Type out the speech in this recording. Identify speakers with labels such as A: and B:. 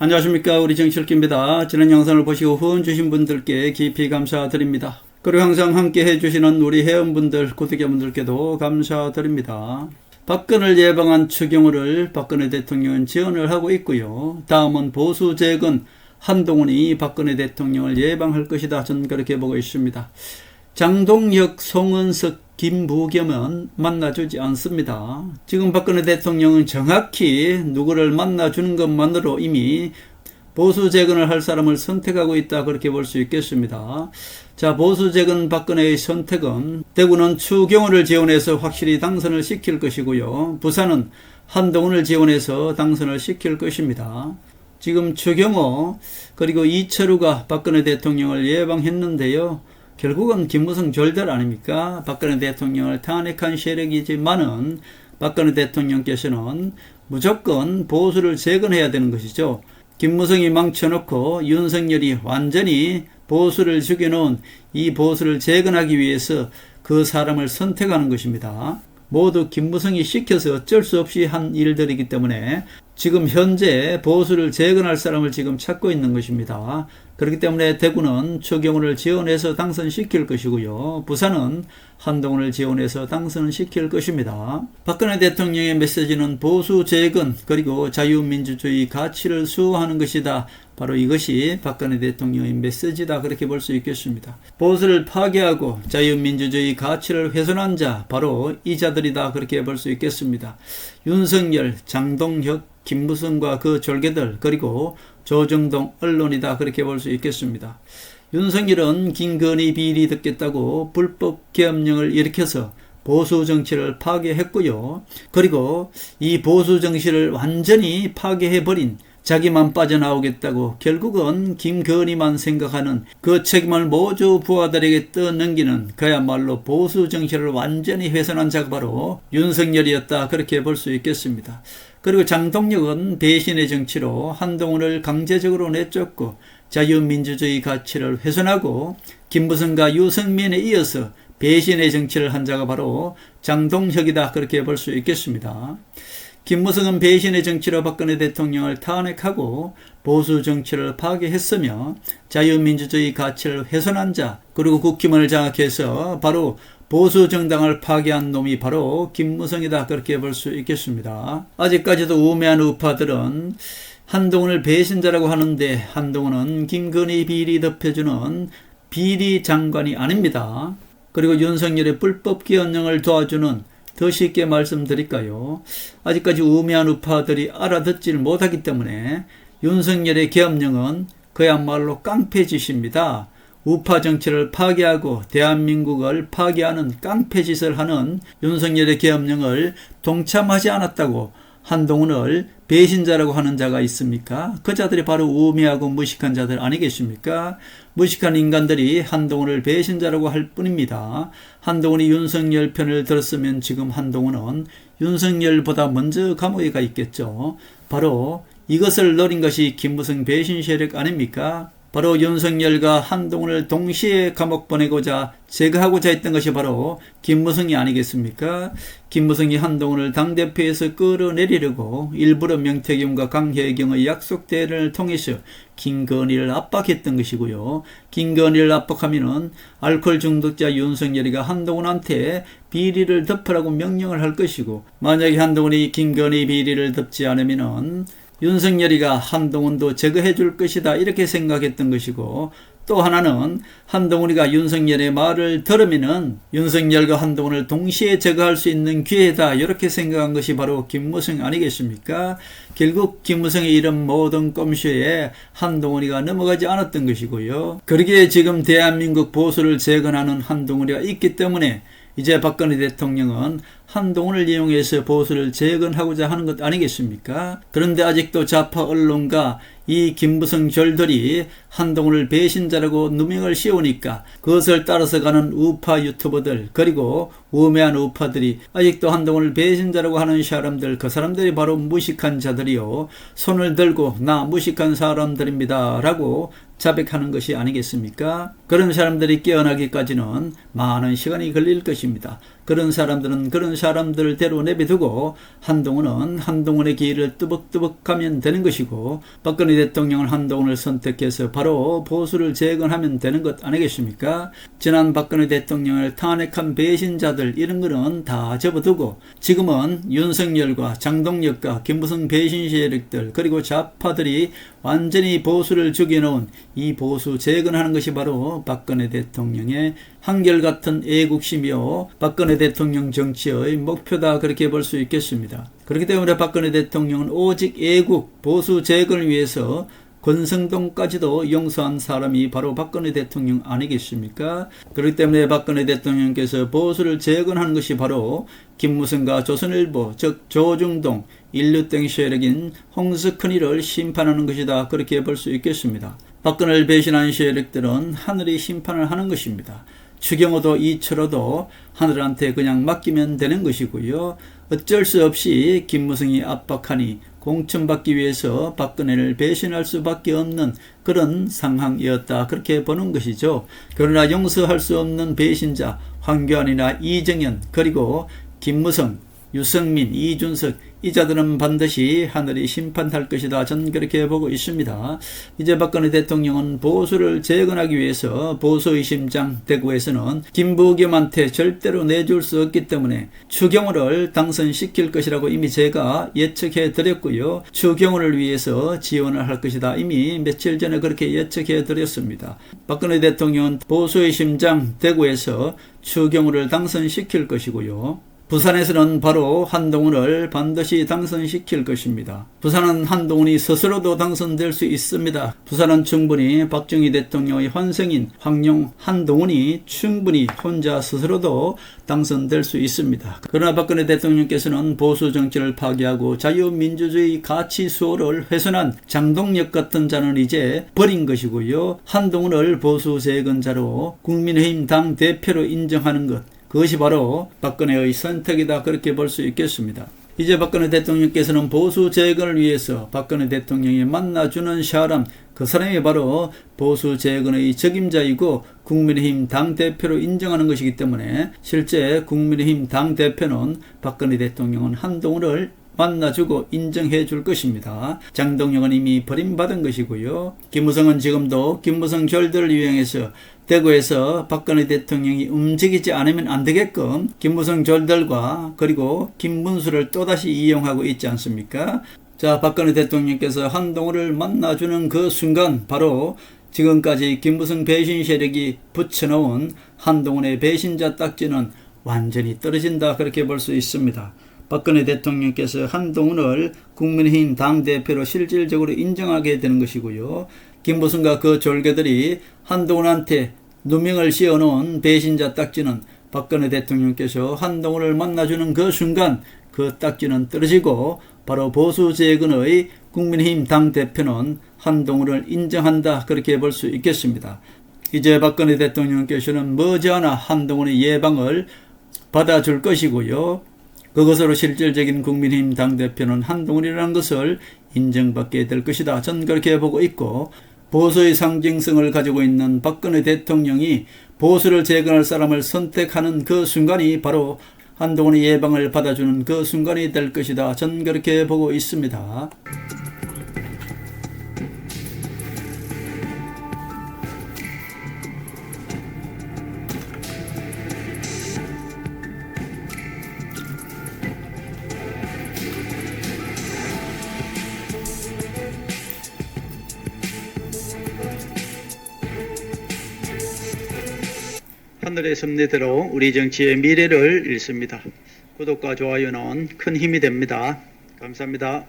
A: 안녕하십니까. 우리 정치일기입니다. 지난 영상을 보시고 후원 주신 분들께 깊이 감사드립니다. 그리고 항상 함께 해주시는 우리 회원분들, 구독자분들께도 감사드립니다. 박근혜를 예방한 추경호를 박근혜 대통령은 지원을 하고 있고요. 다음은 보수 재건 한동훈이 박근혜 대통령을 예방할 것이다. 저는 그렇게 보고 있습니다. 장동혁, 송은석, 김부겸은 만나주지 않습니다. 지금 박근혜 대통령은 정확히 누구를 만나주는 것만으로 이미 보수 재건을 할 사람을 선택하고 있다, 그렇게 볼 수 있겠습니다. 자, 보수 재건 박근혜의 선택은 대구는 추경호를 지원해서 확실히 당선을 시킬 것이고요. 부산은 한동훈을 지원해서 당선을 시킬 것입니다. 지금 추경호 그리고 이철우가 박근혜 대통령을 예방했는데요. 결국은 김무성 졸들 아닙니까? 박근혜 대통령을 탄핵한 세력이지만은 박근혜 대통령께서는 무조건 보수를 재건해야 되는 것이죠. 김무성이 망쳐놓고 윤석열이 완전히 보수를 죽여놓은 이 보수를 재건하기 위해서 그 사람을 선택하는 것입니다. 모두 김무성이 시켜서 어쩔 수 없이 한 일들이기 때문에 지금 현재 보수를 재건할 사람을 지금 찾고 있는 것입니다. 그렇기 때문에 대구는 추경호를 지원해서 당선시킬 것이고요. 부산은 한동훈을 지원해서 당선시킬 것입니다. 박근혜 대통령의 메시지는 보수 재건 그리고 자유민주주의 가치를 수호하는 것이다. 바로 이것이 박근혜 대통령의 메시지다, 그렇게 볼 수 있겠습니다. 보수를 파괴하고 자유민주주의 가치를 훼손한 자, 바로 이 자들이다, 그렇게 볼 수 있겠습니다. 윤석열, 장동혁, 김무성과 그 졸개들, 그리고 조정동 언론이다, 그렇게 볼 수 있겠습니다. 윤석열은 김건희 비리 듣겠다고 불법 계엄령을 일으켜서 보수 정치를 파괴했고요. 그리고 이 보수 정치를 완전히 파괴해버린, 자기만 빠져나오겠다고 결국은 김건희만 생각하는 그 책임을 모두 부하들에게 떠넘기는 그야말로 보수 정치를 완전히 훼손한 자가 바로 윤석열이었다, 그렇게 볼 수 있겠습니다. 그리고 장동혁은 배신의 정치로 한동훈을 강제적으로 내쫓고 자유민주주의 가치를 훼손하고 김무성과 유승민에 이어서 배신의 정치를 한 자가 바로 장동혁이다, 그렇게 볼 수 있겠습니다. 김무성은 배신의 정치로 박근혜 대통령을 탄핵하고 보수 정치를 파괴했으며 자유민주주의 가치를 훼손한 자, 그리고 국힘을 장악해서 바로 보수 정당을 파괴한 놈이 바로 김무성이다, 그렇게 볼 수 있겠습니다. 아직까지도 우매한 우파들은 한동훈을 배신자라고 하는데 한동훈은 김건희 비리 덮여주는 비리 장관이 아닙니다. 그리고 윤석열의 불법 계엄령을 도와주는, 더 쉽게 말씀드릴까요? 아직까지 우매한 우파들이 알아듣지를 못하기 때문에 윤석열의 계엄령은 그야말로 깡패짓입니다. 우파 정치를 파괴하고 대한민국을 파괴하는 깡패짓을 하는 윤석열의 계엄령을 동참하지 않았다고 한동훈을 배신자라고 하는 자가 있습니까? 그 자들이 바로 우매하고 무식한 자들 아니겠습니까? 무식한 인간들이 한동훈을 배신자라고 할 뿐입니다. 한동훈이 윤석열 편을 들었으면 지금 한동훈은 윤석열보다 먼저 감옥에 가 있겠죠. 바로 이것을 노린 것이 김무성 배신 세력 아닙니까? 바로 윤석열과 한동훈을 동시에 감옥 보내고자 제거하고자 했던 것이 바로 김무성이 아니겠습니까? 김무성이 한동훈을 당대표에서 끌어내리려고 일부러 명태균과 강혜경의 약속 대련을 통해서 김건희를 압박했던 것이고요. 김건희를 압박하면은 알코올 중독자 윤석열이가 한동훈한테 비리를 덮으라고 명령을 할 것이고, 만약에 한동훈이 김건희 비리를 덮지 않으면은 윤석열이가 한동훈도 제거해 줄 것이다, 이렇게 생각했던 것이고, 또 하나는 한동훈이가 윤석열의 말을 들으면은 윤석열과 한동훈을 동시에 제거할 수 있는 기회다, 이렇게 생각한 것이 바로 김무성 아니겠습니까? 결국 김무성의 이런 모든 꼼수에 한동훈이가 넘어가지 않았던 것이고요. 그러기에 지금 대한민국 보수를 재건하는 한동훈이가 있기 때문에 이제 박근혜 대통령은 한동훈을 이용해서 보수를 재건하고자 하는 것 아니겠습니까? 그런데 아직도 좌파 언론과 이 김무성 졸들이 한동훈을 배신자라고 누명을 씌우니까 그것을 따라서 가는 우파 유튜버들, 그리고 우매한 우파들이 아직도 한동훈을 배신자라고 하는 사람들, 그 사람들이 바로 무식한 자들이요, 손을 들고 나 무식한 사람들입니다 라고 자백하는 것이 아니겠습니까? 그런 사람들이 깨어나기까지는 많은 시간이 걸릴 것입니다. 그런 사람들은 그런 사람들대로 내비두고 한동훈은 한동훈의 길을 뚜벅뚜벅 가면 되는 것이고, 박근혜 대통령은 한동훈을 선택해서 바로 보수를 재건하면 되는 것 아니겠습니까? 지난 박근혜 대통령을 탄핵한 배신자들 이런 거는 다 접어두고 지금은 윤석열과 장동혁과 김무성 배신 세력들 그리고 좌파들이 완전히 보수를 죽여놓은 이 보수 재건하는 것이 바로 박근혜 대통령의 한결같은 애국심이요 박근혜 대통령 정치의 목표다, 그렇게 볼 수 있겠습니다. 그렇기 때문에 박근혜 대통령은 오직 애국 보수 재건을 위해서 권성동까지도 용서한 사람이 바로 박근혜 대통령 아니겠습니까? 그렇기 때문에 박근혜 대통령께서 보수를 재건하는 것이 바로 김무성과 조선일보, 즉 조중동, 인류땡 세력인 홍석헌이를 심판하는 것이다, 그렇게 볼 수 있겠습니다. 박근혜를 배신한 세력들은 하늘이 심판을 하는 것입니다. 추경호도 이철호도 하늘한테 그냥 맡기면 되는 것이고요. 어쩔 수 없이 김무성이 압박하니 공천받기 위해서 박근혜를 배신할 수밖에 없는 그런 상황이었다, 그렇게 보는 것이죠. 그러나 용서할 수 없는 배신자 황교안이나 이정현 그리고 김무성, 유승민, 이준석 이 자들은 반드시 하늘이 심판할 것이다, 저는 그렇게 보고 있습니다. 이제 박근혜 대통령은 보수를 재건하기 위해서 보수의 심장 대구에서는 김부겸한테 절대로 내줄 수 없기 때문에 추경호를 당선시킬 것이라고 이미 제가 예측해 드렸고요. 추경호를 위해서 지원을 할 것이다, 이미 며칠 전에 그렇게 예측해 드렸습니다. 박근혜 대통령은 보수의 심장 대구에서 추경호를 당선시킬 것이고요. 부산에서는 바로 한동훈을 반드시 당선시킬 것입니다. 부산은 한동훈이 스스로도 당선될 수 있습니다. 부산은 충분히 박정희 대통령의 환생인 황룡 한동훈이 충분히 혼자 스스로도 당선될 수 있습니다. 그러나 박근혜 대통령께서는 보수 정치를 파괴하고 자유민주주의 가치 수호를 훼손한 장동혁 같은 자는 이제 버린 것이고요. 한동훈을 보수 재건자로 국민의힘 당 대표로 인정하는 것, 그것이 바로 박근혜의 선택이다, 그렇게 볼 수 있겠습니다. 이제 박근혜 대통령께서는 보수 재건을 위해서 박근혜 대통령이 만나주는 사람, 그 사람이 바로 보수 재건의 적임자이고 국민의힘 당대표로 인정하는 것이기 때문에 실제 국민의힘 당대표는 박근혜 대통령은 한동훈을 만나주고 인정해 줄 것입니다. 장동혁은 이미 버림받은 것이고요. 김무성은 지금도 김무성 절들을 이용해서 대구에서 박근혜 대통령이 움직이지 않으면 안 되게끔 김무성 절들과 그리고 김문수를 또다시 이용하고 있지 않습니까? 자, 박근혜 대통령께서 한동훈을 만나주는 그 순간 바로 지금까지 김무성 배신 세력이 붙여놓은 한동훈의 배신자 딱지는 완전히 떨어진다, 그렇게 볼 수 있습니다. 박근혜 대통령께서 한동훈을 국민의힘 당대표로 실질적으로 인정하게 되는 것이고요. 김무성과 그 졸개들이 한동훈한테 누명을 씌워놓은 배신자 딱지는 박근혜 대통령께서 한동훈을 만나주는 그 순간 그 딱지는 떨어지고 바로 보수 재건의 국민의힘 당대표는 한동훈을 인정한다, 그렇게 볼 수 있겠습니다. 이제 박근혜 대통령께서는 머지않아 한동훈의 예방을 받아줄 것이고요. 그것으로 실질적인 국민의힘 당대표는 한동훈이라는 것을 인정받게 될 것이다, 전 그렇게 보고 있고, 보수의 상징성을 가지고 있는 박근혜 대통령이 보수를 재건할 사람을 선택하는 그 순간이 바로 한동훈의 예방을 받아주는 그 순간이 될 것이다, 전 그렇게 보고 있습니다. 하늘의 섭리대로 우리 정치의 미래를 읽습니다. 구독과 좋아요는 큰 힘이 됩니다. 감사합니다.